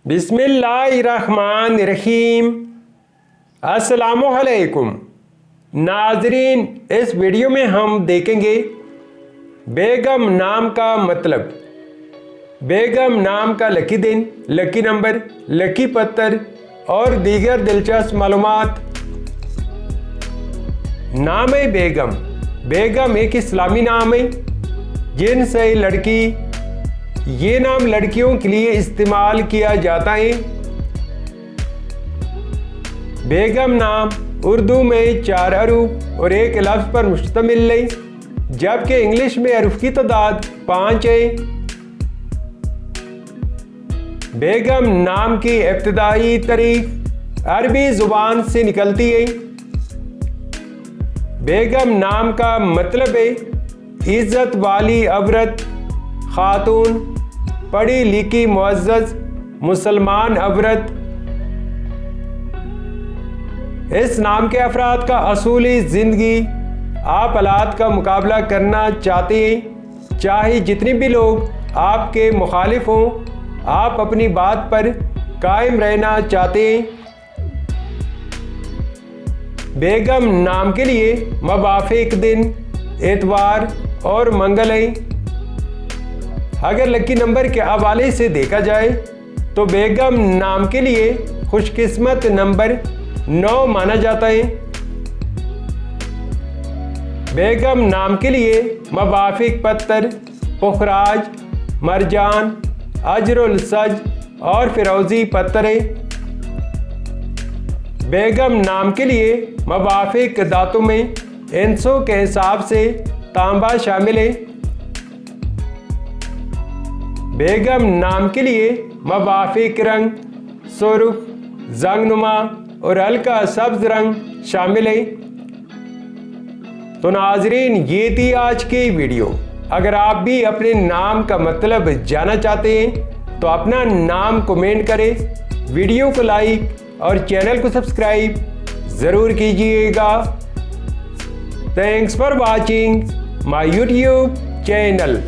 बिस्मिल्लाहिर्रहमानिर्रहीम। अस्सलामुअलैकुम नाजरीन, इस वीडियो में हम देखेंगे बेगम नाम का मतलब, बेगम नाम का लकी दिन, लकी नंबर, लकी पत्थर और दीगर दिलचस्प मालूमात। नाम है बेगम। बेगम एक इस्लामी नाम है जिनसे लड़की, ये नाम लड़कियों के लिए इस्तेमाल किया जाता है। बेगम नाम उर्दू में 4 हरूफ और एक लफ्ज़ पर मुश्तमिल है, जबकि इंग्लिश में हरूफ की तादाद 5 है। बेगम नाम की इब्तिदाई तारीख अरबी ज़ुबान से निकलती है। बेगम नाम का मतलब है इज़्ज़त वाली औरत, खातून, पढ़ी लिखी मुअज़्ज़ज़ मुसलमान औरत। इस नाम के अफराद का असूली ज़िंदगी आप हालात का मुकाबला करना चाहते हैं, चाहे जितने भी लोग आपके मुखालिफ हों, आप अपनी बात पर कायम रहना चाहते हैं। बेगम नाम के लिए मुवाफ़िक दिन इतवार और मंगल है। अगर लकी नंबर के हवाले से देखा जाए तो बेगम नाम के लिए खुशकिस्मत नंबर 9 माना जाता है। बेगम नाम के लिए मुवाफ़िक पत्थर पुखराज, मरजान, अजरुल सज और फिरोज़ी पत्थर है। बेगम नाम के लिए मुवाफ़िक धातु में इंसों के हिसाब से तांबा शामिल है। बेगम नाम के लिए मुवाफ़िक रंग सुर्ख, जंगनुमा और हल्का सब्ज रंग शामिल है। तो नाजरीन, ये थी आज की वीडियो। अगर आप भी अपने नाम का मतलब जानना चाहते हैं तो अपना नाम कमेंट करें, वीडियो को लाइक और चैनल को सब्सक्राइब ज़रूर कीजिएगा। Thanks for watching my YouTube channel.